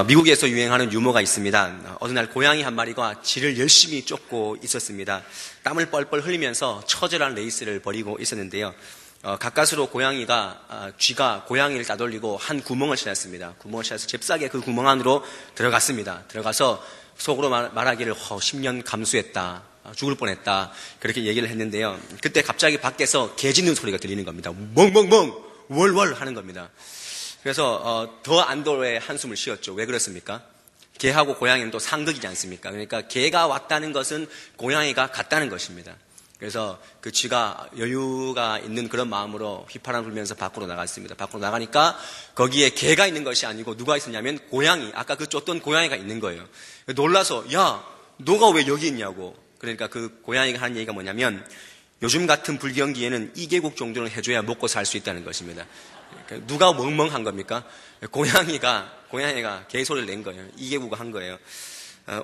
미국에서 유행하는 유머가 있습니다. 어느 날 고양이 한 마리가 쥐를 열심히 쫓고 있었습니다. 땀을 뻘뻘 흘리면서 처절한 레이스를 벌이고 있었는데요. 가까스로 쥐가 고양이를 따돌리고 한 구멍을 찾았습니다. 구멍을 찾아서 잽싸게 그 구멍 안으로 들어갔습니다. 들어가서 속으로 말하기를 10년 감수했다. 죽을 뻔했다. 그렇게 얘기를 했는데요. 그때 갑자기 밖에서 개 짖는 소리가 들리는 겁니다. 멍멍멍 월월 하는 겁니다. 그래서 더 안도의 한숨을 쉬었죠. 왜 그렇습니까? 개하고 고양이는 또 상극이지 않습니까? 그러니까 개가 왔다는 것은 고양이가 갔다는 것입니다. 그래서 그 쥐가 여유가 있는 그런 마음으로 휘파람 불면서 밖으로 나갔습니다. 밖으로 나가니까 거기에 개가 있는 것이 아니고 누가 있었냐면 고양이, 아까 그 쫓던 고양이가 있는 거예요. 놀라서 야, 너가 왜 여기 있냐고. 그러니까 그 고양이가 하는 얘기가 뭐냐면 요즘 같은 불경기에는 2개국 정도는 해줘야 먹고 살 수 있다는 것입니다. 누가 멍멍한 겁니까? 고양이가 개소리를 낸 거예요. 2개국을 한 거예요.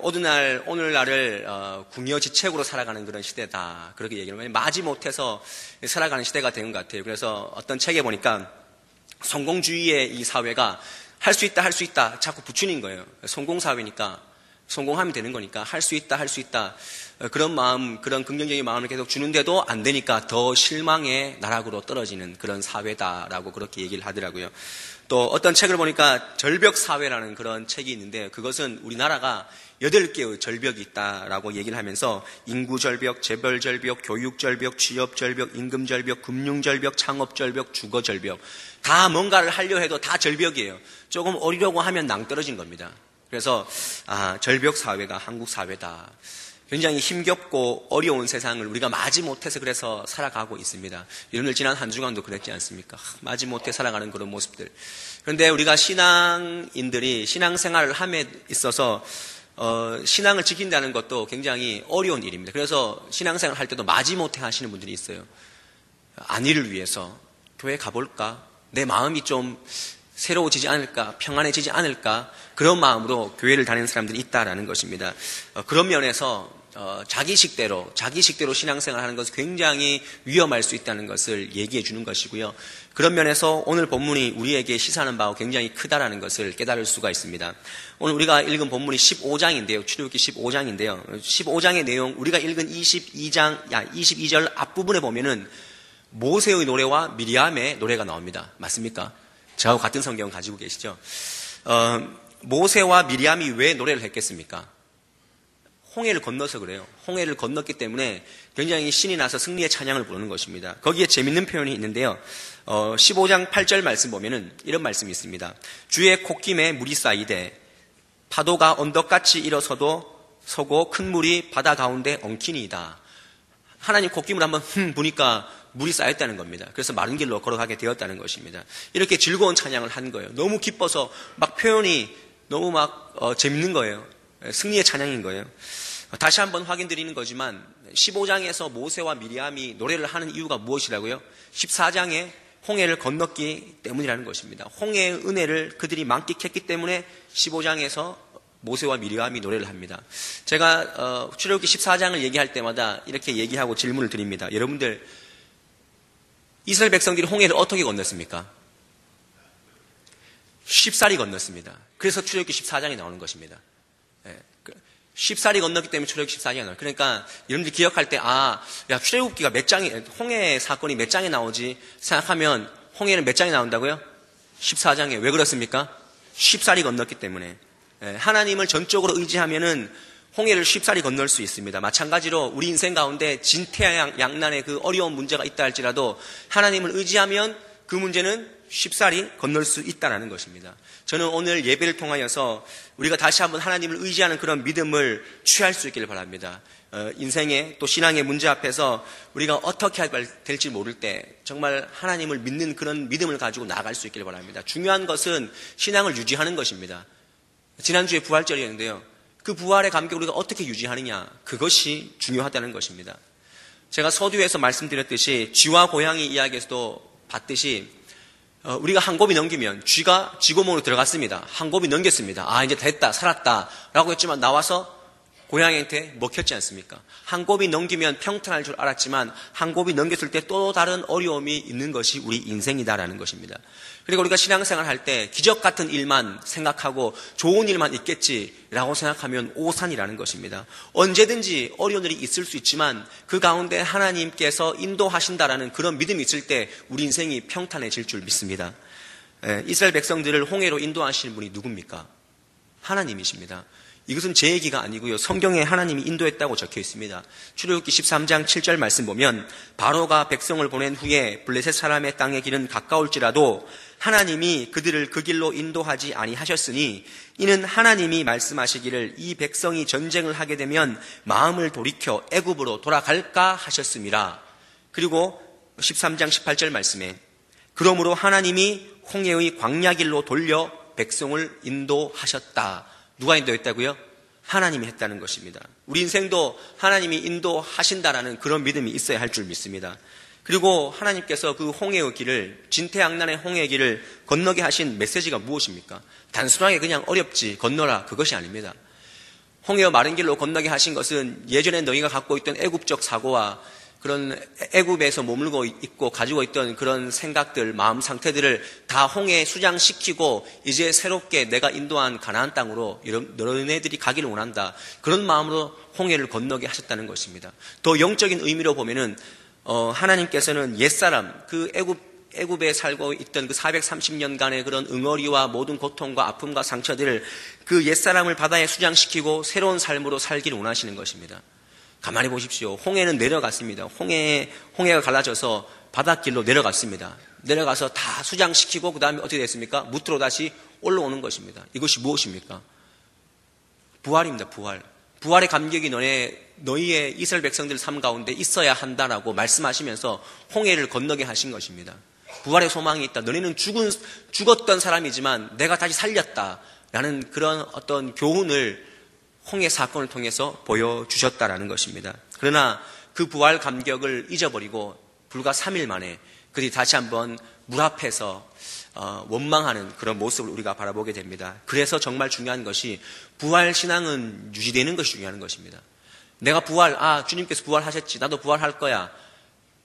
오늘날을 궁여지책으로 살아가는 그런 시대다. 그렇게 얘기를 해요. 마지못해서 살아가는 시대가 된 것 같아요. 그래서 어떤 책에 보니까 성공주의의 이 사회가 할 수 있다 자꾸 붙이는 거예요. 성공사회니까 성공하면 되는 거니까 할 수 있다 그런 마음, 그런 긍정적인 마음을 계속 주는데도 안 되니까 더 실망의 나락으로 떨어지는 그런 사회다라고 그렇게 얘기를 하더라고요. 또 어떤 책을 보니까 절벽사회라는 그런 책이 있는데 그것은 우리나라가 8개의 절벽이 있다라고 얘기를 하면서 인구절벽, 재벌절벽, 교육절벽, 취업절벽, 임금절벽, 금융절벽, 창업절벽, 주거절벽 다 뭔가를 하려 해도 다 절벽이에요. 조금 어리려고 하면 낭떠러진 겁니다. 그래서 절벽사회가 한국사회다. 굉장히 힘겹고 어려운 세상을 우리가 마지못해서 그래서 살아가고 있습니다. 여러분들 지난 한 주간도 그랬지 않습니까? 마지못해 살아가는 그런 모습들. 그런데 우리가 신앙인들이 신앙생활을 함에 있어서 신앙을 지킨다는 것도 굉장히 어려운 일입니다. 그래서 신앙생활을 할 때도 마지못해 하시는 분들이 있어요. 안위를 위해서 교회 가볼까? 내 마음이 좀 새로워지지 않을까? 평안해지지 않을까? 그런 마음으로 교회를 다니는 사람들이 있다라는 것입니다. 그런 면에서 자기식대로 신앙생활을 하는 것은 굉장히 위험할 수 있다는 것을 얘기해 주는 것이고요. 그런 면에서 오늘 본문이 우리에게 시사하는 바가 굉장히 크다라는 것을 깨달을 수가 있습니다. 오늘 우리가 읽은 본문이 15장인데요. 출애굽기 15장인데요. 15장의 내용, 우리가 읽은 22절 앞부분에 보면은 모세의 노래와 미리암의 노래가 나옵니다. 맞습니까? 저하고 같은 성경 가지고 계시죠? 모세와 미리암이 왜 노래를 했겠습니까? 홍해를 건너서 그래요. 홍해를 건넜기 때문에 굉장히 신이 나서 승리의 찬양을 부르는 것입니다. 거기에 재밌는 표현이 있는데요. 15장 8절 말씀 보면은 이런 말씀이 있습니다. 주의 콧김에 물이 쌓이되 파도가 언덕같이 일어서고 큰 물이 바다 가운데 엉키니이다. 하나님 콧김을 한번 부니까 물이 쌓였다는 겁니다. 그래서 마른 길로 걸어가게 되었다는 것입니다. 이렇게 즐거운 찬양을 한 거예요. 너무 기뻐서 막 표현이 너무 재밌는 거예요. 승리의 찬양인 거예요. 다시 한번 확인드리는 거지만 15장에서 모세와 미리암이 노래를 하는 이유가 무엇이라고요? 14장에 홍해를 건넜기 때문이라는 것입니다. 홍해의 은혜를 그들이 만끽했기 때문에 15장에서 모세와 미리암이 노래를 합니다. 제가 출애굽기 14장을 얘기할 때마다 이렇게 얘기하고 질문을 드립니다. 여러분들 이스라엘 백성들이 홍해를 어떻게 건넜습니까? 쉽사리 건넜습니다. 그래서 출애굽기 14장이 나오는 것입니다. 쉽사리 건넜기 때문에 출애굽기 14장이 나와요. 그러니까 여러분들 기억할 때 출애굽기가 홍해 사건이 몇 장에 나오지 생각하면 홍해는 몇 장에 나온다고요? 14장에. 왜 그렇습니까? 쉽사리 건넜기 때문에. 하나님을 전적으로 의지하면은 홍해를 쉽사리 건널 수 있습니다. 마찬가지로 우리 인생 가운데 진퇴양난의 그 어려운 문제가 있다 할지라도 하나님을 의지하면 그 문제는 쉽사리 건널 수 있다는 것입니다. 저는 오늘 예배를 통하여서 우리가 다시 한번 하나님을 의지하는 그런 믿음을 취할 수 있기를 바랍니다. 인생의 또 신앙의 문제 앞에서 우리가 어떻게 될지 모를 때 정말 하나님을 믿는 그런 믿음을 가지고 나아갈 수 있기를 바랍니다. 중요한 것은 신앙을 유지하는 것입니다. 지난주에 부활절이었는데요. 그 부활의 감격을 우리가 어떻게 유지하느냐, 그것이 중요하다는 것입니다. 제가 서두에서 말씀드렸듯이 쥐와 고양이 이야기에서도 봤듯이 우리가 한 곱이 넘기면 쥐가 쥐구멍으로 들어갔습니다. 한 곱이 넘겼습니다. 이제 됐다, 살았다 라고 했지만 나와서 고양이한테 먹혔지 않습니까? 한 곱이 넘기면 평탄할 줄 알았지만 한 곱이 넘겼을 때 또 다른 어려움이 있는 것이 우리 인생이다라는 것입니다. 그리고 우리가 신앙생활 할 때 기적 같은 일만 생각하고 좋은 일만 있겠지라고 생각하면 오산이라는 것입니다. 언제든지 어려운 일이 있을 수 있지만 그 가운데 하나님께서 인도하신다라는 그런 믿음이 있을 때 우리 인생이 평탄해질 줄 믿습니다. 이스라엘 백성들을 홍해로 인도하시는 분이 누굽니까? 하나님이십니다. 이것은 제 얘기가 아니고요. 성경에 하나님이 인도했다고 적혀 있습니다. 출애굽기 13장 7절 말씀 보면 바로가 백성을 보낸 후에 블레셋 사람의 땅의 길은 가까울지라도 하나님이 그들을 그 길로 인도하지 아니하셨으니 이는 하나님이 말씀하시기를 이 백성이 전쟁을 하게 되면 마음을 돌이켜 애굽으로 돌아갈까 하셨음이라. 그리고 13장 18절 말씀에 그러므로 하나님이 홍해의 광야길로 돌려 백성을 인도하셨다. 누가 인도했다고요? 하나님이 했다는 것입니다. 우리 인생도 하나님이 인도하신다라는 그런 믿음이 있어야 할 줄 믿습니다. 그리고 하나님께서 그 홍해의 길을, 진퇴양난의 홍해의 길을 건너게 하신 메시지가 무엇입니까? 단순하게 그냥 어렵지 건너라, 그것이 아닙니다. 홍해의 마른 길로 건너게 하신 것은 예전에 너희가 갖고 있던 애굽적 사고와 그런 애굽에서 머물고 있고 가지고 있던 그런 생각들, 마음 상태들을 다 홍해에 수장시키고 이제 새롭게 내가 인도한 가나안 땅으로 너네들이 가기를 원한다. 그런 마음으로 홍해를 건너게 하셨다는 것입니다. 더 영적인 의미로 보면은 하나님께서는 옛사람, 그 애굽에 살고 있던 그 430년간의 그런 응어리와 모든 고통과 아픔과 상처들을 그 옛사람을 바다에 수장시키고 새로운 삶으로 살기를 원하시는 것입니다. 가만히 보십시오. 홍해는 내려갔습니다. 홍해가 갈라져서 바닷길로 내려갔습니다. 내려가서 다 수장시키고 그 다음에 어떻게 됐습니까? 무트로 다시 올라오는 것입니다. 이것이 무엇입니까? 부활입니다. 부활. 부활의 감격이 너희의 이스라엘 백성들 삶 가운데 있어야 한다라고 말씀하시면서 홍해를 건너게 하신 것입니다. 부활의 소망이 있다. 너희는 죽었던 사람이지만 내가 다시 살렸다라는 그런 어떤 교훈을 홍해 사건을 통해서 보여주셨다라는 것입니다. 그러나 그 부활 감격을 잊어버리고 불과 3일 만에 그들이 다시 한번 물 앞에서 원망하는 그런 모습을 우리가 바라보게 됩니다. 그래서 정말 중요한 것이 부활 신앙은 유지되는 것이 중요한 것입니다. 내가 주님께서 부활하셨지, 나도 부활할 거야,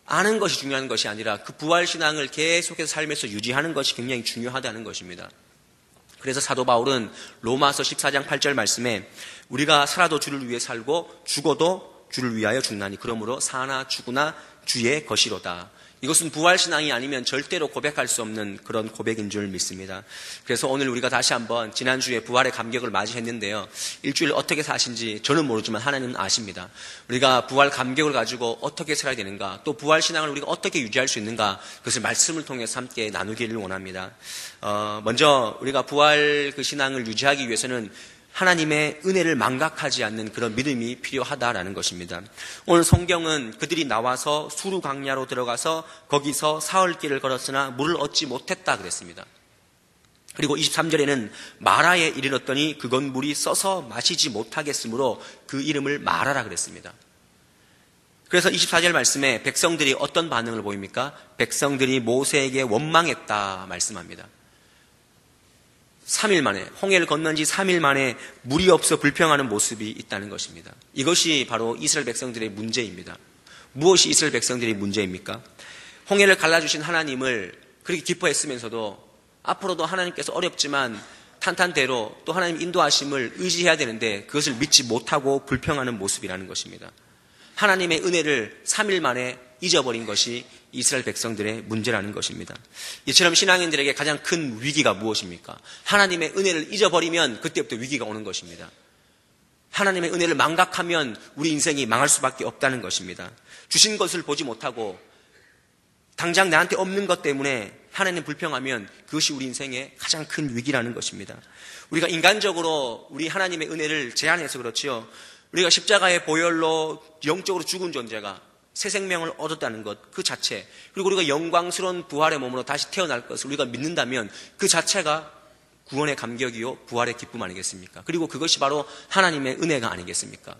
아는 것이 중요한 것이 아니라 그 부활 신앙을 계속해서 삶에서 유지하는 것이 굉장히 중요하다는 것입니다. 그래서 사도 바울은 로마서 14장 8절 말씀에 우리가 살아도 주를 위해 살고 죽어도 주를 위하여 죽나니 그러므로 사나 죽으나 주의 것이로다. 이것은 부활신앙이 아니면 절대로 고백할 수 없는 그런 고백인 줄 믿습니다. 그래서 오늘 우리가 다시 한번 지난주에 부활의 감격을 맞이했는데요. 일주일 어떻게 사신지 저는 모르지만 하나님은 아십니다. 우리가 부활 감격을 가지고 어떻게 살아야 되는가, 또 부활신앙을 우리가 어떻게 유지할 수 있는가, 그것을 말씀을 통해서 함께 나누기를 원합니다. 먼저 우리가 부활 그 신앙을 유지하기 위해서는 하나님의 은혜를 망각하지 않는 그런 믿음이 필요하다라는 것입니다. 오늘 성경은 그들이 나와서 수르 광야로 들어가서 거기서 사흘길을 걸었으나 물을 얻지 못했다 그랬습니다. 그리고 23절에는 마라에 이르렀더니 그건 물이 써서 마시지 못하겠으므로 그 이름을 마라라 그랬습니다. 그래서 24절 말씀에 백성들이 어떤 반응을 보입니까? 백성들이 모세에게 원망했다 말씀합니다. 3일 만에, 홍해를 건넌 지 3일 만에 물이 없어 불평하는 모습이 있다는 것입니다. 이것이 바로 이스라엘 백성들의 문제입니다. 무엇이 이스라엘 백성들의 문제입니까? 홍해를 갈라주신 하나님을 그렇게 기뻐했으면서도 앞으로도 하나님께서 어렵지만 탄탄대로 또 하나님 인도하심을 의지해야 되는데 그것을 믿지 못하고 불평하는 모습이라는 것입니다. 하나님의 은혜를 3일 만에 잊어버린 것이 이스라엘 백성들의 문제라는 것입니다. 이처럼 신앙인들에게 가장 큰 위기가 무엇입니까? 하나님의 은혜를 잊어버리면 그때부터 위기가 오는 것입니다. 하나님의 은혜를 망각하면 우리 인생이 망할 수밖에 없다는 것입니다. 주신 것을 보지 못하고 당장 나한테 없는 것 때문에 하나님 불평하면 그것이 우리 인생의 가장 큰 위기라는 것입니다. 우리가 인간적으로 우리 하나님의 은혜를 제한해서 그렇지요. 우리가 십자가의 보혈로 영적으로 죽은 존재가 새 생명을 얻었다는 것 그 자체, 그리고 우리가 영광스러운 부활의 몸으로 다시 태어날 것을 우리가 믿는다면 그 자체가 구원의 감격이요 부활의 기쁨 아니겠습니까? 그리고 그것이 바로 하나님의 은혜가 아니겠습니까?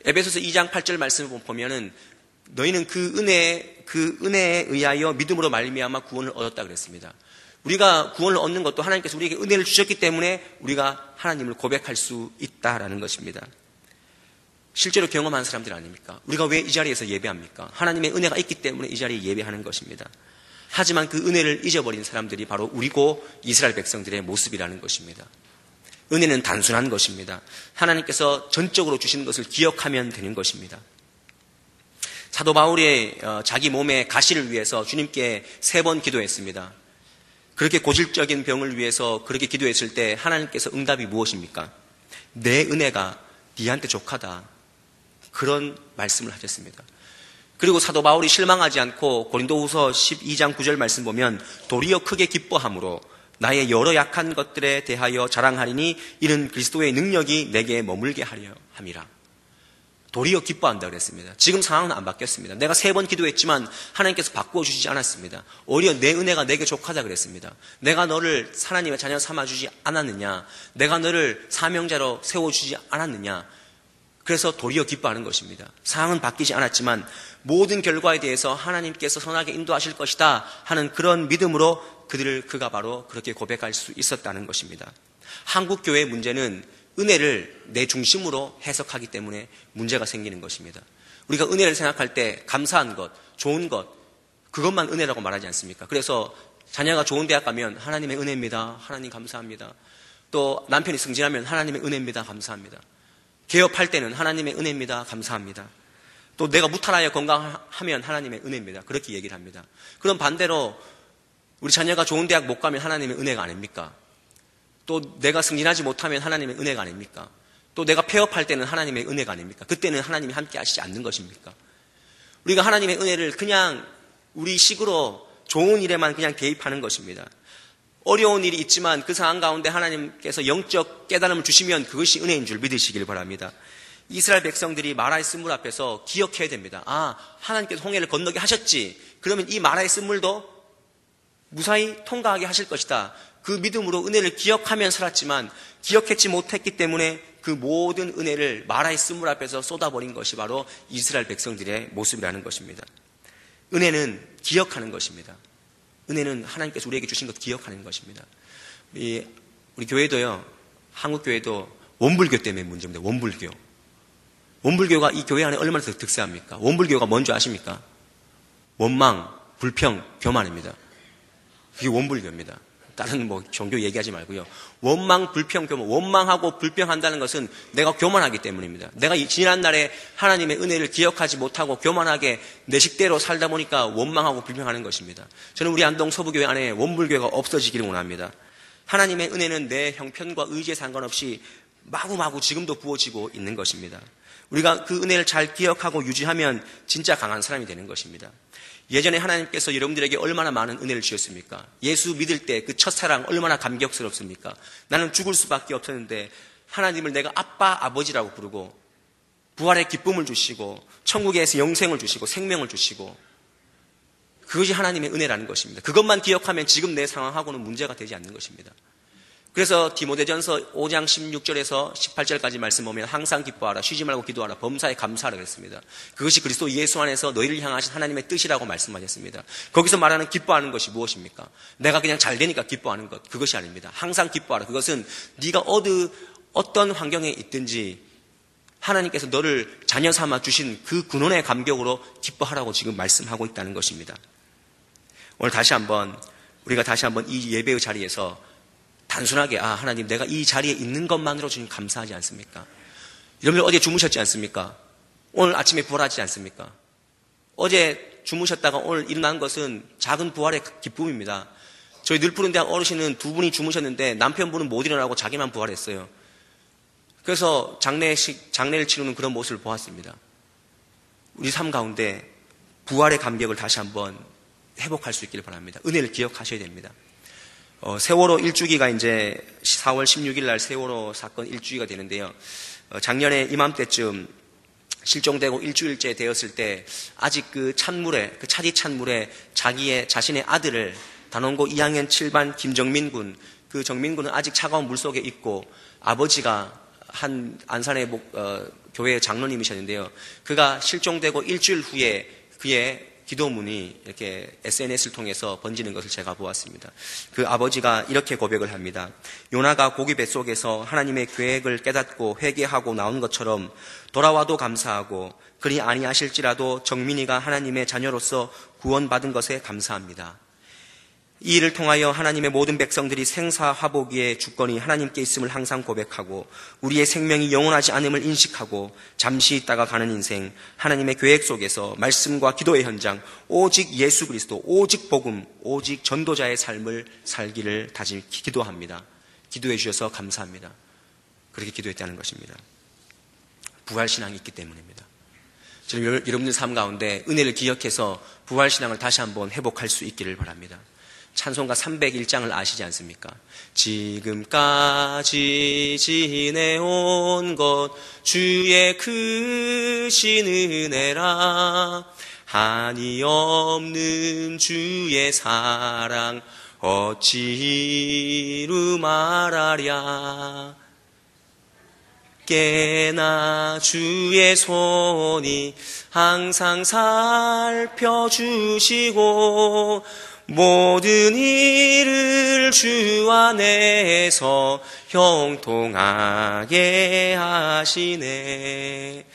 에베소서 2장 8절 말씀을 보면은 너희는 그 은혜에 의하여 믿음으로 말미암아 구원을 얻었다 그랬습니다. 우리가 구원을 얻는 것도 하나님께서 우리에게 은혜를 주셨기 때문에 우리가 하나님을 고백할 수 있다라는 것입니다. 실제로 경험한 사람들 아닙니까? 우리가 왜 이 자리에서 예배합니까? 하나님의 은혜가 있기 때문에 이 자리에 예배하는 것입니다. 하지만 그 은혜를 잊어버린 사람들이 바로 우리고 이스라엘 백성들의 모습이라는 것입니다. 은혜는 단순한 것입니다. 하나님께서 전적으로 주신 것을 기억하면 되는 것입니다. 사도 바울이 자기 몸의 가시를 위해서 주님께 3번 기도했습니다. 그렇게 고질적인 병을 위해서 그렇게 기도했을 때 하나님께서 응답이 무엇입니까? 내 은혜가 네한테 족하다. 그런 말씀을 하셨습니다. 그리고 사도 바울이 실망하지 않고 고린도후서 12장 9절 말씀 보면 도리어 크게 기뻐함으로 나의 여러 약한 것들에 대하여 자랑하리니 이는 그리스도의 능력이 내게 머물게 하려 함이라. 도리어 기뻐한다 그랬습니다. 지금 상황은 안 바뀌었습니다. 내가 3번 기도했지만 하나님께서 바꾸어 주시지 않았습니다. 오히려 내 은혜가 내게 족하다 그랬습니다. 내가 너를 하나님의 자녀 삼아주지 않았느냐? 내가 너를 사명자로 세워주지 않았느냐? 그래서 도리어 기뻐하는 것입니다. 상황은 바뀌지 않았지만 모든 결과에 대해서 하나님께서 선하게 인도하실 것이다 하는 그런 믿음으로 그가 바로 그렇게 고백할 수 있었다는 것입니다. 한국 교회의 문제는 은혜를 내 중심으로 해석하기 때문에 문제가 생기는 것입니다. 우리가 은혜를 생각할 때 감사한 것, 좋은 것, 그것만 은혜라고 말하지 않습니까? 그래서 자녀가 좋은 대학 가면 하나님의 은혜입니다. 하나님 감사합니다. 또 남편이 승진하면 하나님의 은혜입니다. 감사합니다. 개업할 때는 하나님의 은혜입니다. 감사합니다. 또 내가 무탈하여 건강하면 하나님의 은혜입니다. 그렇게 얘기를 합니다. 그럼 반대로 우리 자녀가 좋은 대학 못 가면 하나님의 은혜가 아닙니까? 또 내가 승진하지 못하면 하나님의 은혜가 아닙니까? 또 내가 폐업할 때는 하나님의 은혜가 아닙니까? 그때는 하나님이 함께 하시지 않는 것입니까? 우리가 하나님의 은혜를 그냥 우리 식으로 좋은 일에만 그냥 대입하는 것입니다. 어려운 일이 있지만 그 상황 가운데 하나님께서 영적 깨달음을 주시면 그것이 은혜인 줄 믿으시길 바랍니다. 이스라엘 백성들이 마라의 쓴물 앞에서 기억해야 됩니다. 하나님께서 홍해를 건너게 하셨지. 그러면 이 마라의 쓴물도 무사히 통과하게 하실 것이다. 그 믿음으로 은혜를 기억하면 살았지만 기억했지 못했기 때문에 그 모든 은혜를 마라의 쓴물 앞에서 쏟아버린 것이 바로 이스라엘 백성들의 모습이라는 것입니다. 은혜는 기억하는 것입니다. 은혜는 하나님께서 우리에게 주신 것 기억하는 것입니다. 우리 교회도요, 한국 교회도 원불교 때문에 문제입니다. 원불교. 원불교가 이 교회 안에 얼마나 더 득세합니까? 원불교가 뭔지 아십니까? 원망, 불평, 교만입니다. 그게 원불교입니다. 다른 종교 얘기하지 말고요. 원망, 불평, 교만. 원망하고 불평한다는 것은 내가 교만하기 때문입니다. 내가 지난 날에 하나님의 은혜를 기억하지 못하고 교만하게 내 식대로 살다 보니까 원망하고 불평하는 것입니다. 저는 우리 안동 서부교회 안에 원불교가 없어지기를 원합니다. 하나님의 은혜는 내 형편과 의지에 상관없이 마구마구 지금도 부어지고 있는 것입니다. 우리가 그 은혜를 잘 기억하고 유지하면 진짜 강한 사람이 되는 것입니다. 예전에 하나님께서 여러분들에게 얼마나 많은 은혜를 주셨습니까? 예수 믿을 때 그 첫사랑 얼마나 감격스럽습니까? 나는 죽을 수밖에 없었는데 하나님을 내가 아빠, 아버지라고 부르고 부활의 기쁨을 주시고 천국에서 영생을 주시고 생명을 주시고 그것이 하나님의 은혜라는 것입니다. 그것만 기억하면 지금 내 상황하고는 문제가 되지 않는 것입니다. 그래서 디모데전서 5장 16절에서 18절까지 말씀 보면 항상 기뻐하라, 쉬지 말고 기도하라, 범사에 감사하라 그랬습니다. 그것이 그리스도 예수 안에서 너희를 향하신 하나님의 뜻이라고 말씀하셨습니다. 거기서 말하는 기뻐하는 것이 무엇입니까? 내가 그냥 잘 되니까 기뻐하는 것, 그것이 아닙니다. 항상 기뻐하라. 그것은 네가 어떤 환경에 있든지 하나님께서 너를 자녀 삼아 주신 그 근원의 감격으로 기뻐하라고 지금 말씀하고 있다는 것입니다. 오늘 우리가 다시 한번 이 예배의 자리에서 단순하게 하나님 내가 이 자리에 있는 것만으로 주님 감사하지 않습니까? 여러분들 어제 주무셨지 않습니까? 오늘 아침에 부활하지 않습니까? 어제 주무셨다가 오늘 일어난 것은 작은 부활의 기쁨입니다. 저희 늘푸른대학 어르신은 2분이 주무셨는데 남편분은 못 일어나고 자기만 부활했어요. 그래서 장례를 치르는 그런 모습을 보았습니다. 우리 삶 가운데 부활의 감격을 다시 한번 회복할 수 있기를 바랍니다. 은혜를 기억하셔야 됩니다. 세월호 1주기가 이제 4월 16일 날 세월호 사건 1주기가 되는데요. 작년에 이맘때쯤 실종되고 일주일째 되었을 때 아직 그 차디 찬물에 자신의 아들을 단원고 2학년 7반 김정민 군, 그 정민 군은 아직 차가운 물 속에 있고 아버지가 한 안산의 교회 장로님이셨는데요. 그가 실종되고 일주일 후에 그의 기도문이 이렇게 SNS를 통해서 번지는 것을 제가 보았습니다. 그 아버지가 이렇게 고백을 합니다. 요나가 고기 뱃속에서 하나님의 계획을 깨닫고 회개하고 나온 것처럼 돌아와도 감사하고 그리 아니하실지라도 정민이가 하나님의 자녀로서 구원받은 것에 감사합니다. 이 일을 통하여 하나님의 모든 백성들이 생사화복의 주권이 하나님께 있음을 항상 고백하고 우리의 생명이 영원하지 않음을 인식하고 잠시 있다가 가는 인생, 하나님의 계획 속에서 말씀과 기도의 현장, 오직 예수 그리스도, 오직 복음, 오직 전도자의 삶을 살기를 기도합니다. 기도해 주셔서 감사합니다. 그렇게 기도했다는 것입니다. 부활신앙이 있기 때문입니다. 저는 여러분들 삶 가운데 은혜를 기억해서 부활신앙을 다시 한번 회복할 수 있기를 바랍니다. 찬송가 301장을 아시지 않습니까? 지금까지 지내온 것 주의 크신 은혜라 한이 없는 주의 사랑 어찌 이루 말하랴 깨나 주의 손이 항상 살펴주시고 모든 일을 주 안에서 형통하게 하시네.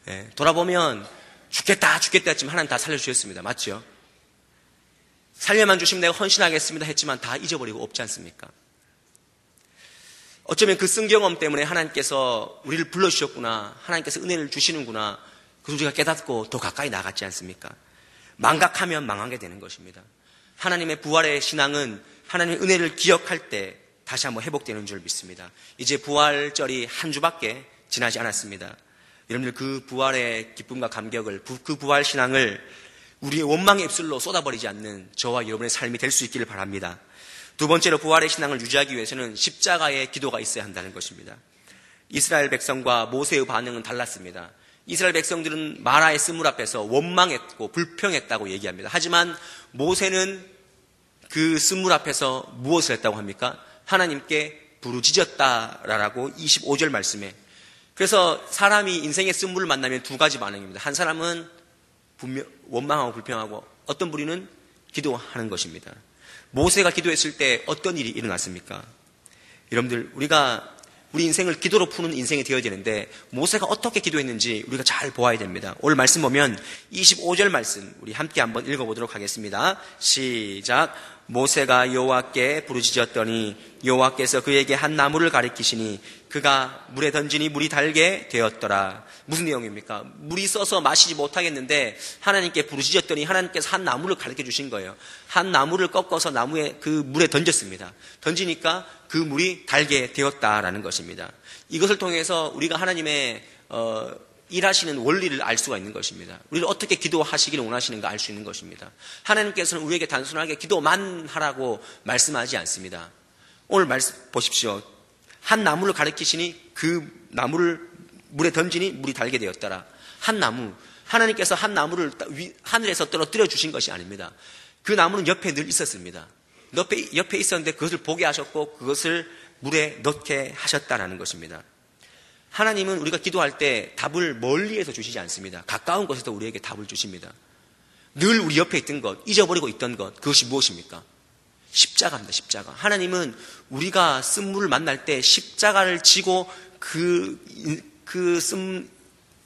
네, 돌아보면 죽겠다 했지만 하나님 다 살려주셨습니다. 맞죠? 살려만 주시면 내가 헌신하겠습니다 했지만 다 잊어버리고 없지 않습니까? 어쩌면 그 쓴 경험 때문에 하나님께서 우리를 불러주셨구나, 하나님께서 은혜를 주시는구나, 그래서 우리가 깨닫고 더 가까이 나갔지 않습니까? 망각하면 망하게 되는 것입니다. 하나님의 부활의 신앙은 하나님의 은혜를 기억할 때 다시 한번 회복되는 줄 믿습니다. 이제 부활절이 한 주밖에 지나지 않았습니다. 여러분들 그 부활의 기쁨과 감격을, 그 부활 신앙을 우리의 원망의 입술로 쏟아버리지 않는 저와 여러분의 삶이 될 수 있기를 바랍니다. 두 번째로 부활의 신앙을 유지하기 위해서는 십자가의 기도가 있어야 한다는 것입니다. 이스라엘 백성과 모세의 반응은 달랐습니다. 이스라엘 백성들은 마라의 쓴물 앞에서 원망했고 불평했다고 얘기합니다. 하지만 모세는 그 쓴물 앞에서 무엇을 했다고 합니까? 하나님께 부르짖었다라고 25절 말씀에. 그래서 사람이 인생의 쓴물을 만나면 두 가지 반응입니다. 한 사람은 원망하고 불평하고, 어떤 부류는 기도하는 것입니다. 모세가 기도했을 때 어떤 일이 일어났습니까? 여러분들, 우리 인생을 기도로 푸는 인생이 되어야 되는데 모세가 어떻게 기도했는지 우리가 잘 보아야 됩니다. 오늘 말씀 보면 25절 말씀 우리 함께 한번 읽어보도록 하겠습니다. 시작. 모세가 여호와께 부르짖었더니 여호와께서 그에게 한 나무를 가리키시니 그가 물에 던지니 물이 달게 되었더라. 무슨 내용입니까? 물이 써서 마시지 못하겠는데 하나님께 부르짖었더니 하나님께서 한 나무를 가르쳐 주신 거예요. 한 나무를 꺾어서 그 물에 던졌습니다. 던지니까 그 물이 달게 되었다라는 것입니다. 이것을 통해서 우리가 하나님의 일하시는 원리를 알 수가 있는 것입니다. 우리를 어떻게 기도하시기를 원하시는가 알 수 있는 것입니다. 하나님께서는 우리에게 단순하게 기도만 하라고 말씀하지 않습니다. 오늘 말씀 보십시오. 한 나무를 가리키시니 그 나무를 물에 던지니 물이 달게 되었더라. 한 나무. 하나님께서 한 나무를 하늘에서 떨어뜨려 주신 것이 아닙니다. 그 나무는 옆에 늘 있었습니다. 옆에 있었는데 그것을 보게 하셨고 그것을 물에 넣게 하셨다라는 것입니다. 하나님은 우리가 기도할 때 답을 멀리에서 주시지 않습니다. 가까운 곳에서 우리에게 답을 주십니다. 늘 우리 옆에 있던 것, 잊어버리고 있던 것, 그것이 무엇입니까? 십자가입니다. 십자가. 하나님은 우리가 쓴물을 만날 때 십자가를 지고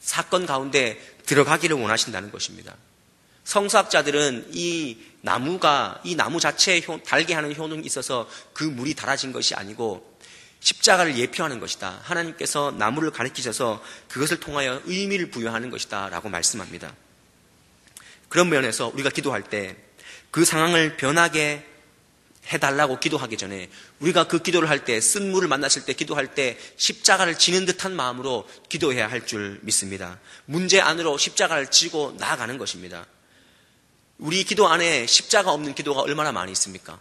사건 가운데 들어가기를 원하신다는 것입니다. 성서학자들은 이 나무 자체에 달게 하는 효능이 있어서 그 물이 달아진 것이 아니고 십자가를 예표하는 것이다. 하나님께서 나무를 가리키셔서 그것을 통하여 의미를 부여하는 것이다 라고 말씀합니다. 그런 면에서 우리가 기도할 때 그 상황을 변하게 해달라고 기도하기 전에 우리가 그 기도를 할 때, 쓴물을 만났을 때 기도할 때 십자가를 지는 듯한 마음으로 기도해야 할 줄 믿습니다. 문제 안으로 십자가를 지고 나아가는 것입니다. 우리 기도 안에 십자가 없는 기도가 얼마나 많이 있습니까?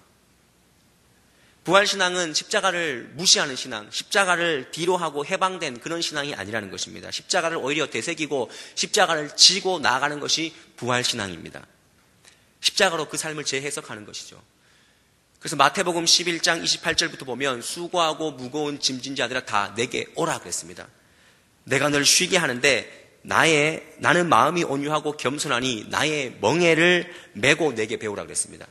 부활신앙은 십자가를 무시하는 신앙, 십자가를 뒤로 하고 해방된 그런 신앙이 아니라는 것입니다. 십자가를 오히려 되새기고 십자가를 지고 나아가는 것이 부활신앙입니다. 십자가로 그 삶을 재해석하는 것이죠. 그래서 마태복음 11장 28절부터 보면 수고하고 무거운 짐진 자들아 다 내게 오라 그랬습니다. 내가 널 쉬게 하는데 나는 마음이 온유하고 겸손하니 나의 멍에를 메고 내게 배우라 그랬습니다.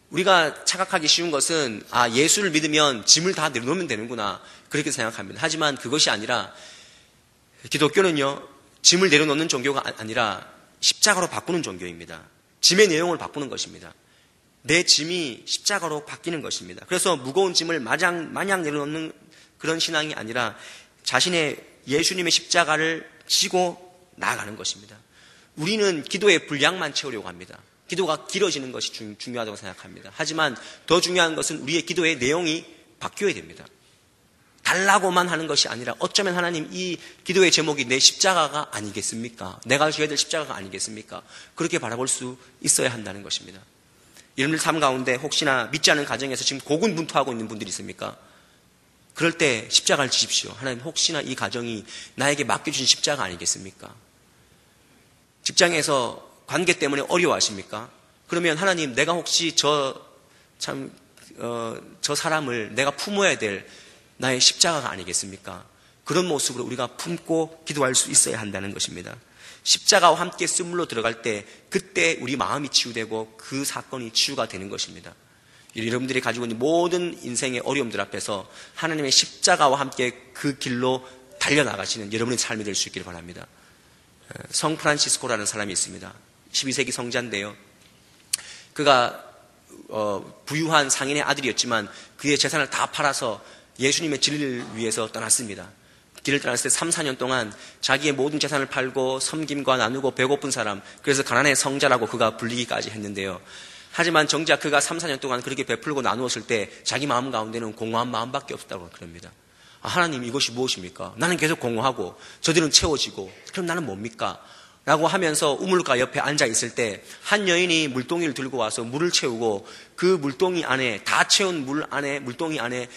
우리가 착각하기 쉬운 것은 예수를 믿으면 짐을 다 내려놓으면 되는구나 그렇게 생각합니다. 하지만 그것이 아니라 기독교는요, 짐을 내려놓는 종교가 아니라 십자가로 바꾸는 종교입니다. 짐의 내용을 바꾸는 것입니다. 내 짐이 십자가로 바뀌는 것입니다. 그래서 무거운 짐을 마냥 내려놓는 그런 신앙이 아니라 자신의 예수님의 십자가를 지고 나아가는 것입니다. 우리는 기도의 분량만 채우려고 합니다. 기도가 길어지는 것이 중요하다고 생각합니다. 하지만 더 중요한 것은 우리의 기도의 내용이 바뀌어야 됩니다. 달라고만 하는 것이 아니라 어쩌면 하나님 이 기도의 제목이 내 십자가가 아니겠습니까? 내가 져야 될 십자가가 아니겠습니까? 그렇게 바라볼 수 있어야 한다는 것입니다. 여러분들 삶 가운데 혹시나 믿지 않는 가정에서 지금 고군분투하고 있는 분들이 있습니까? 그럴 때 십자가를 지십시오. 하나님 혹시나 이 가정이 나에게 맡겨주신 십자가 아니겠습니까? 직장에서 관계 때문에 어려워하십니까? 그러면 하나님 내가 혹시 저 사람을 내가 품어야 될 나의 십자가가 아니겠습니까? 그런 모습으로 우리가 품고 기도할 수 있어야 한다는 것입니다. 십자가와 함께 쓴물로 들어갈 때 그때 우리 마음이 치유되고 그 사건이 치유가 되는 것입니다. 여러분들이 가지고 있는 모든 인생의 어려움들 앞에서 하나님의 십자가와 함께 그 길로 달려나가시는 여러분의 삶이 될 수 있기를 바랍니다. 성 프란시스코라는 사람이 있습니다. 12세기 성자인데요. 그가 부유한 상인의 아들이었지만 그의 재산을 다 팔아서 예수님의 진리를 위해서 떠났습니다. 길을 떠났을 때 3, 4년 동안 자기의 모든 재산을 팔고 섬김과 나누고 배고픈 사람, 그래서 가난의 성자라고 그가 불리기까지 했는데요. 하지만 정작 그가 3, 4년 동안 그렇게 베풀고 나누었을 때 자기 마음 가운데는 공허한 마음밖에 없었다고 그럽니다. 하나님 이것이 무엇입니까? 나는 계속 공허하고 저들은 채워지고 그럼 나는 뭡니까? 라고 하면서 우물가 옆에 앉아 있을 때 한 여인이 물동이를 들고 와서 물을 채우고 그 물동이 안에 다 채운 물동이 안에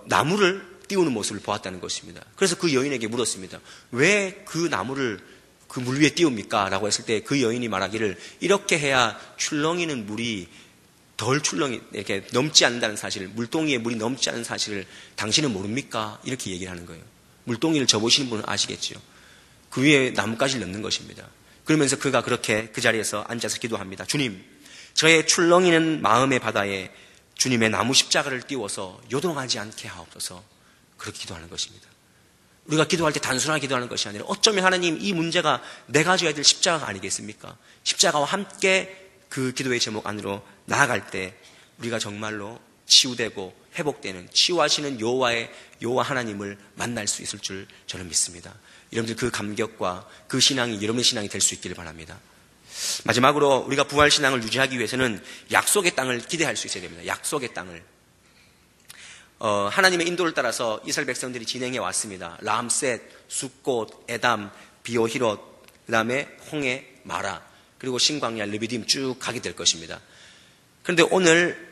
나무를 띄우는 모습을 보았다는 것입니다. 그래서 그 여인에게 물었습니다. 왜 그 나무를 그 물 위에 띄웁니까? 라고 했을 때 그 여인이 말하기를 이렇게 해야 출렁이는 물이 덜 이렇게 넘지 않는다는 사실을, 물동이에 물이 넘지 않는 사실을 당신은 모릅니까? 이렇게 얘기를 하는 거예요. 물동이를 접으시는 분은 아시겠죠? 그 위에 나뭇가지를 넣는 것입니다. 그러면서 그가 그렇게 그 자리에서 앉아서 기도합니다. 주님, 저의 출렁이는 마음의 바다에 주님의 나무 십자가를 띄워서 요동하지 않게 하옵소서. 그렇게 기도하는 것입니다. 우리가 기도할 때 단순하게 기도하는 것이 아니라 어쩌면 하나님 이 문제가 내가 져야 될 십자가가 아니겠습니까? 십자가와 함께 그 기도의 제목 안으로 나아갈 때 우리가 정말로 치유되고 회복되는 치유하시는 여호와 하나님을 만날 수 있을 줄 저는 믿습니다. 여러분들 그 감격과 그 신앙이 여러분의 신앙이 될 수 있기를 바랍니다. 마지막으로 우리가 부활신앙을 유지하기 위해서는 약속의 땅을 기대할 수 있어야 됩니다. 약속의 땅을. 하나님의 인도를 따라서 이스라엘 백성들이 진행해 왔습니다. 람셋, 숫꽃, 에담, 비오히롯, 그 다음에 홍해, 마라, 그리고 신광야, 르비딤 쭉 가게 될 것입니다. 그런데 오늘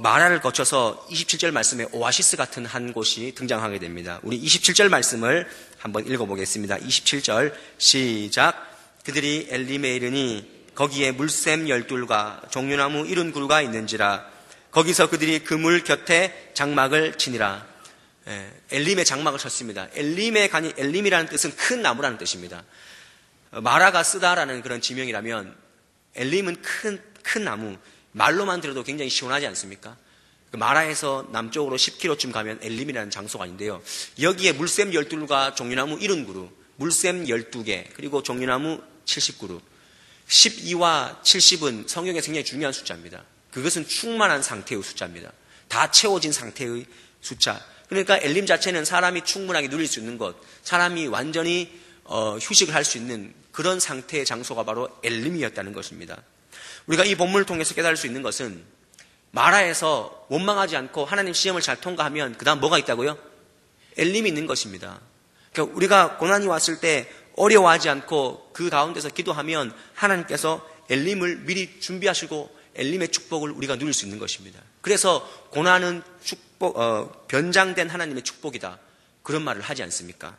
마라를 거쳐서 27절 말씀에 오아시스 같은 한 곳이 등장하게 됩니다. 우리 27절 말씀을 한번 읽어보겠습니다. 27절 시작. 그들이 엘림에 이르니 거기에 물샘 12과 종려나무 70그루가 있는지라. 거기서 그들이 그 물 곁에 장막을 치니라. 엘림에 장막을 쳤습니다. 엘림이라는 뜻은 큰 나무라는 뜻입니다. 마라가 쓰다라는 그런 지명이라면 엘림은 큰 나무, 말로만 들어도 굉장히 시원하지 않습니까? 마라에서 남쪽으로 10km쯤 가면 엘림이라는 장소가 있는데요. 여기에 물샘 12그루가 종려나무 70그루, 물샘 12개, 그리고 종려나무 70그루. 12와 70은 성경에서 굉장히 중요한 숫자입니다. 그것은 충만한 상태의 숫자입니다. 다 채워진 상태의 숫자. 그러니까 엘림 자체는 사람이 충분하게 누릴 수 있는 것, 사람이 완전히 휴식을 할 수 있는 그런 상태의 장소가 바로 엘림이었다는 것입니다. 우리가 이 본문을 통해서 깨달을 수 있는 것은 마라에서 원망하지 않고 하나님 시험을 잘 통과하면 그 다음 뭐가 있다고요? 엘림이 있는 것입니다. 그러니까 우리가 고난이 왔을 때 어려워하지 않고 그 가운데서 기도하면 하나님께서 엘림을 미리 준비하시고 엘림의 축복을 우리가 누릴 수 있는 것입니다. 그래서 고난은 변장된 하나님의 축복이다. 그런 말을 하지 않습니까?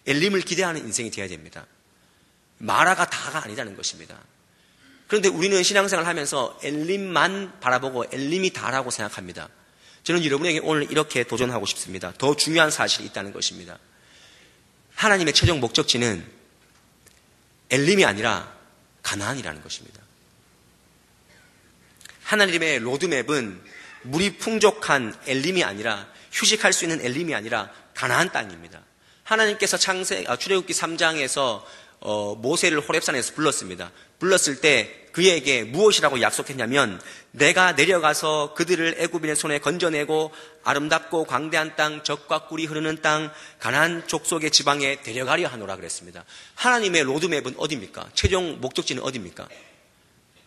엘림을 기대하는 인생이 되어야 됩니다. 마라가 다가 아니라는 것입니다. 그런데 우리는 신앙생활을 하면서 엘림만 바라보고 엘림이 다라고 생각합니다. 저는 여러분에게 오늘 이렇게 도전하고 싶습니다. 더 중요한 사실이 있다는 것입니다. 하나님의 최종 목적지는 엘림이 아니라 가나안이라는 것입니다. 하나님의 로드맵은 물이 풍족한 엘림이 아니라, 휴식할 수 있는 엘림이 아니라 가나안 땅입니다. 하나님께서 출애굽기 3장에서 모세를 호렙산에서 불렀습니다. 불렀을 때 그에게 무엇이라고 약속했냐면, 내가 내려가서 그들을 애굽인의 손에 건져내고 아름답고 광대한 땅, 젖과 꿀이 흐르는 땅, 가나안 족속의 지방에 데려가려 하노라 그랬습니다. 하나님의 로드맵은 어디입니까? 최종 목적지는 어디입니까?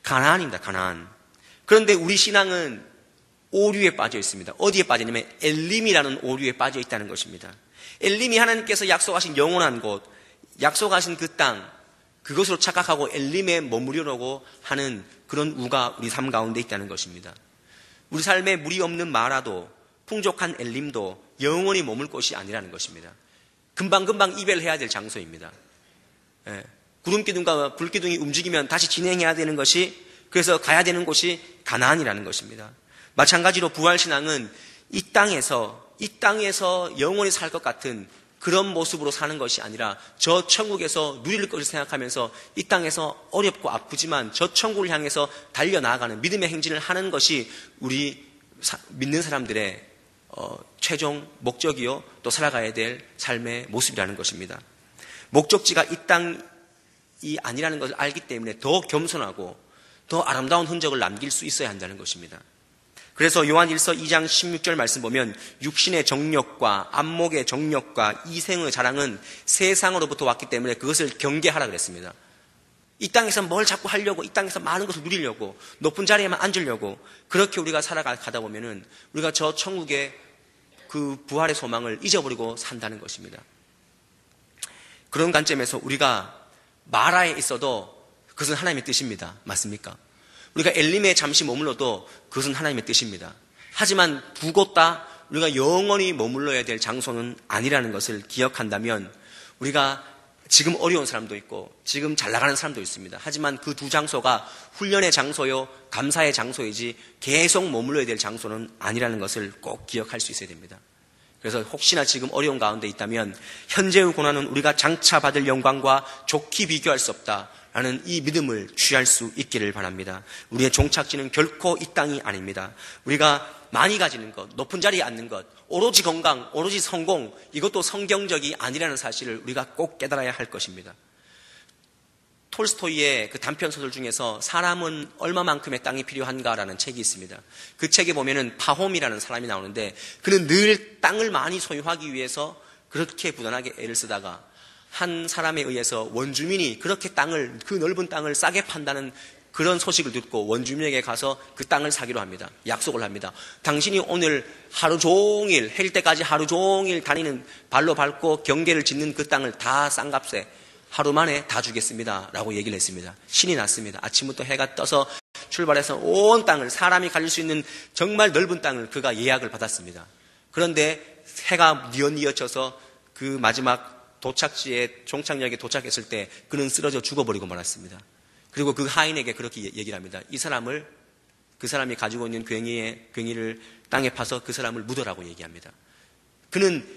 가나안입니다. 가나안. 그런데 우리 신앙은 오류에 빠져 있습니다. 어디에 빠지냐면 엘림이라는 오류에 빠져 있다는 것입니다. 엘림이 하나님께서 약속하신 영원한 곳, 약속하신 그 땅, 그것으로 착각하고 엘림에 머무르려고 하는 그런 우가 우리 삶 가운데 있다는 것입니다. 우리 삶에 물이 없는 마라도, 풍족한 엘림도 영원히 머물 곳이 아니라는 것입니다. 금방금방 이별해야 될 장소입니다. 구름기둥과 불기둥이 움직이면 다시 진행해야 되는 것이, 그래서 가야 되는 곳이 가나안이라는 것입니다. 마찬가지로 부활신앙은 이 땅에서 영원히 살 것 같은 그런 모습으로 사는 것이 아니라, 저 천국에서 누릴 것을 생각하면서 이 땅에서 어렵고 아프지만 저 천국을 향해서 달려나가는 믿음의 행진을 하는 것이 우리 믿는 사람들의 최종 목적이요, 또 살아가야 될 삶의 모습이라는 것입니다. 목적지가 이 땅이 아니라는 것을 알기 때문에 더 겸손하고 더 아름다운 흔적을 남길 수 있어야 한다는 것입니다. 그래서 요한일서 2장 16절 말씀 보면, 육신의 정욕과 안목의 정욕과 이생의 자랑은 세상으로부터 왔기 때문에 그것을 경계하라 그랬습니다. 이 땅에서 뭘 자꾸 하려고, 이 땅에서 많은 것을 누리려고, 높은 자리에만 앉으려고, 그렇게 우리가 살아가다 보면은 우리가 저 천국의 그 부활의 소망을 잊어버리고 산다는 것입니다. 그런 관점에서 우리가 마라에 있어도 그것은 하나님의 뜻입니다. 맞습니까? 우리가 엘림에 잠시 머물러도 그것은 하나님의 뜻입니다. 하지만 두 곳 다 우리가 영원히 머물러야 될 장소는 아니라는 것을 기억한다면, 우리가 지금 어려운 사람도 있고 지금 잘 나가는 사람도 있습니다. 하지만 그 두 장소가 훈련의 장소요, 감사의 장소이지 계속 머물러야 될 장소는 아니라는 것을 꼭 기억할 수 있어야 됩니다. 그래서 혹시나 지금 어려운 가운데 있다면, 현재의 고난은 우리가 장차 받을 영광과 좋게 비교할 수 없다 라는 이 믿음을 취할 수 있기를 바랍니다. 우리의 종착지는 결코 이 땅이 아닙니다. 우리가 많이 가지는 것, 높은 자리에 앉는 것, 오로지 건강, 오로지 성공, 이것도 성경적이 아니라는 사실을 우리가 꼭 깨달아야 할 것입니다. 톨스토이의 그 단편 소설 중에서 사람은 얼마만큼의 땅이 필요한가라는 책이 있습니다. 그 책에 보면은 파홈이라는 사람이 나오는데, 그는 늘 땅을 많이 소유하기 위해서 그렇게 부단하게 애를 쓰다가 한 사람에 의해서 원주민이 그렇게 그 넓은 땅을 싸게 판다는 그런 소식을 듣고 원주민에게 가서 그 땅을 사기로 합니다. 약속을 합니다. 당신이 오늘 하루 종일, 해일 때까지 하루 종일 다니는, 발로 밟고 경계를 짓는 그 땅을 다 싼 값에 하루 만에 다 주겠습니다 라고 얘기를 했습니다. 신이 났습니다. 아침부터 해가 떠서 출발해서 온 땅을, 사람이 가질 수 있는 정말 넓은 땅을 그가 예약을 받았습니다. 그런데 해가 뉘어뉘어져서 그 마지막 도착지에, 종착역에 도착했을 때 그는 쓰러져 죽어버리고 말았습니다. 그리고 그 하인에게 그렇게 얘기를 합니다. 그 사람이 가지고 있는 괭이를 땅에 파서 그 사람을 묻어라고 얘기합니다. 그는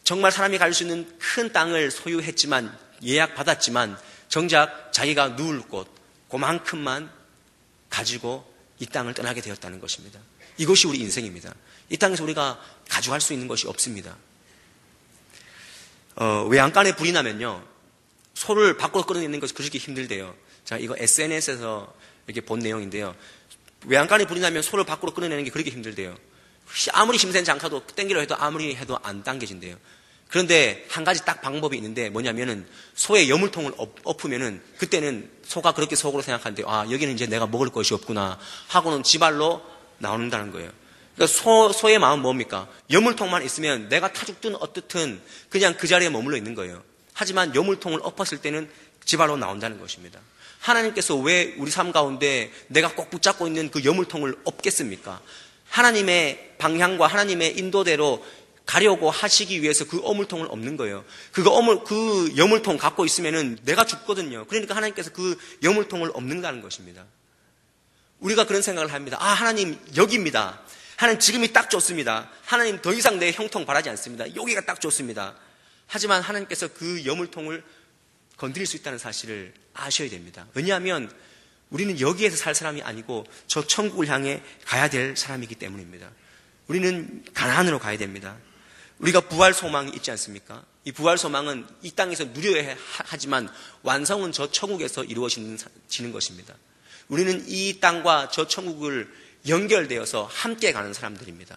정말 사람이 가질 수 있는 큰 땅을 소유했지만, 예약받았지만 정작 자기가 누울 곳 그만큼만 가지고 이 땅을 떠나게 되었다는 것입니다. 이것이 우리 인생입니다. 이 땅에서 우리가 가져갈 수 있는 것이 없습니다. 외양간에 불이 나면요, 소를 밖으로 끌어내는 것이 그렇게 힘들대요. 자, 이거 SNS에서 이렇게 본 내용인데요. 외양간에 불이 나면 소를 밖으로 끌어내는 게 그렇게 힘들대요. 아무리 힘센 장사도 땡기려 해도 아무리 해도 안 당겨진대요. 그런데 한 가지 딱 방법이 있는데 뭐냐면은, 소의 여물통을 엎으면은 그때는 소가 그렇게 속으로 생각하는데, 아, 여기는 이제 내가 먹을 것이 없구나 하고는 지발로 나온다는 거예요. 그러니까 소의 마음은 뭡니까? 여물통만 있으면 내가 타죽든 어떻든 그냥 그 자리에 머물러 있는 거예요. 하지만 여물통을 엎었을 때는 지발로 나온다는 것입니다. 하나님께서 왜 우리 삶 가운데 내가 꼭 붙잡고 있는 그 여물통을 엎겠습니까? 하나님의 방향과 하나님의 인도대로 가려고 하시기 위해서 그 어물통을 엎는 거예요. 그 여물통 갖고 있으면은 내가 죽거든요. 그러니까 하나님께서 그 여물통을 엎는다는 것입니다. 우리가 그런 생각을 합니다. 아, 하나님 여기입니다. 하나님 지금이 딱 좋습니다. 하나님 더 이상 내 형통 바라지 않습니다. 여기가 딱 좋습니다. 하지만 하나님께서 그 여물통을 건드릴 수 있다는 사실을 아셔야 됩니다. 왜냐하면 우리는 여기에서 살 사람이 아니고 저 천국을 향해 가야 될 사람이기 때문입니다. 우리는 가나안으로 가야 됩니다. 우리가 부활 소망이 있지 않습니까? 이 부활 소망은 이 땅에서 누려야 하지만 완성은 저 천국에서 이루어지는 것입니다. 우리는 이 땅과 저 천국을 연결되어서 함께 가는 사람들입니다.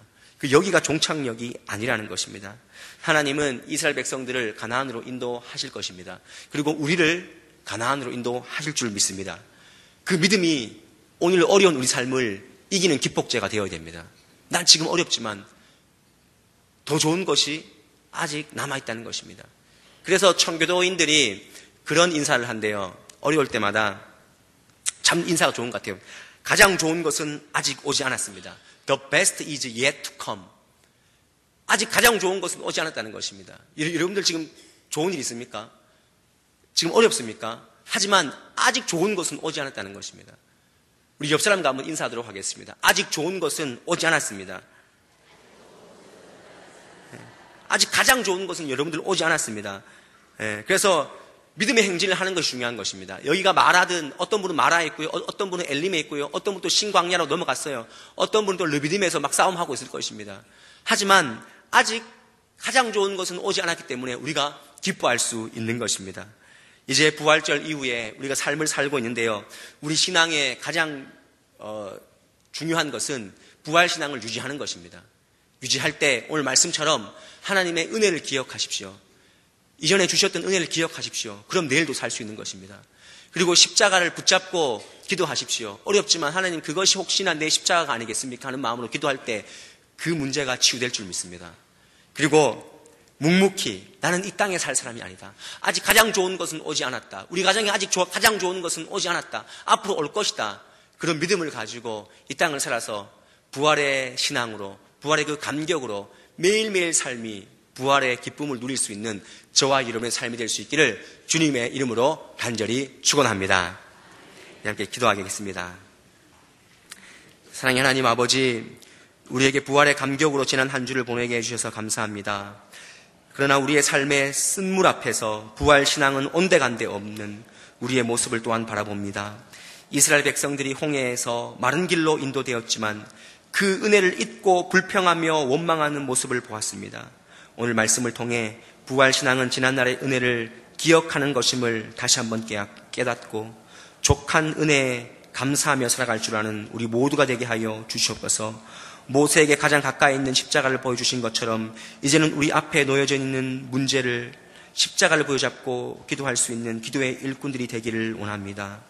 여기가 종착역이 아니라는 것입니다. 하나님은 이스라엘 백성들을 가나안으로 인도하실 것입니다. 그리고 우리를 가나안으로 인도하실 줄 믿습니다. 그 믿음이 오늘 어려운 우리 삶을 이기는 기폭제가 되어야 됩니다. 난 지금 어렵지만 더 좋은 것이 아직 남아있다는 것입니다. 그래서 청교도인들이 그런 인사를 한대요. 어려울 때마다 참 인사가 좋은 것 같아요. 가장 좋은 것은 아직 오지 않았습니다. The best is yet to come. 아직 가장 좋은 것은 오지 않았다는 것입니다. 여러분들 지금 좋은 일 있습니까? 지금 어렵습니까? 하지만 아직 좋은 것은 오지 않았다는 것입니다. 우리 옆 사람과 한번 인사하도록 하겠습니다. 아직 좋은 것은 오지 않았습니다. 아직 가장 좋은 것은 여러분들 오지 않았습니다. 그래서 믿음의 행진을 하는 것이 중요한 것입니다. 여기가 마라든 어떤 분은 마라에 있고요. 어떤 분은 엘림에 있고요. 어떤 분은 또 신광야로 넘어갔어요. 어떤 분은 또 르비딤에서 막 싸움하고 있을 것입니다. 하지만 아직 가장 좋은 것은 오지 않았기 때문에 우리가 기뻐할 수 있는 것입니다. 이제 부활절 이후에 우리가 삶을 살고 있는데요. 우리 신앙의 가장 중요한 것은 부활신앙을 유지하는 것입니다. 유지할 때 오늘 말씀처럼 하나님의 은혜를 기억하십시오. 이전에 주셨던 은혜를 기억하십시오. 그럼 내일도 살 수 있는 것입니다. 그리고 십자가를 붙잡고 기도하십시오. 어렵지만 하나님 그것이 혹시나 내 십자가가 아니겠습니까? 하는 마음으로 기도할 때 그 문제가 치유될 줄 믿습니다. 그리고 묵묵히 나는 이 땅에 살 사람이 아니다. 아직 가장 좋은 것은 오지 않았다. 우리 가정에 아직 가장 좋은 것은 오지 않았다. 앞으로 올 것이다. 그런 믿음을 가지고 이 땅을 살아서 부활의 신앙으로, 부활의 그 감격으로 매일매일 삶이 부활의 기쁨을 누릴 수 있는 저와 여러분의 삶이 될 수 있기를 주님의 이름으로 간절히 축원합니다. 함께 기도하겠습니다. 사랑의 하나님 아버지, 우리에게 부활의 감격으로 지난 한 주를 보내게 해주셔서 감사합니다. 그러나 우리의 삶의 쓴물 앞에서 부활 신앙은 온데간데 없는 우리의 모습을 또한 바라봅니다. 이스라엘 백성들이 홍해에서 마른 길로 인도되었지만 그 은혜를 잊고 불평하며 원망하는 모습을 보았습니다. 오늘 말씀을 통해 부활 신앙은 지난날의 은혜를 기억하는 것임을 다시 한번 깨닫고 족한 은혜에 감사하며 살아갈 줄 아는 우리 모두가 되게 하여 주시옵소서. 모세에게 가장 가까이 있는 십자가를 보여주신 것처럼 이제는 우리 앞에 놓여져 있는 문제를 십자가를 보여잡고 기도할 수 있는 기도의 일꾼들이 되기를 원합니다.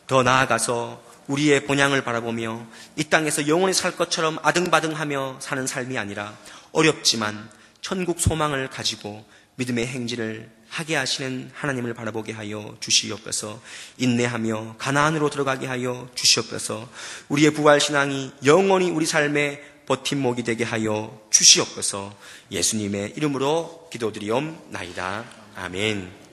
더 나아가서 우리의 본향을 바라보며 이 땅에서 영원히 살 것처럼 아등바등하며 사는 삶이 아니라 어렵지만 천국 소망을 가지고 믿음의 행진을 하게 하시는 하나님을 바라보게 하여 주시옵소서. 인내하며 가나안으로 들어가게 하여 주시옵소서. 우리의 부활신앙이 영원히 우리 삶의 버팀목이 되게 하여 주시옵소서. 예수님의 이름으로 기도드리옵나이다. 아멘.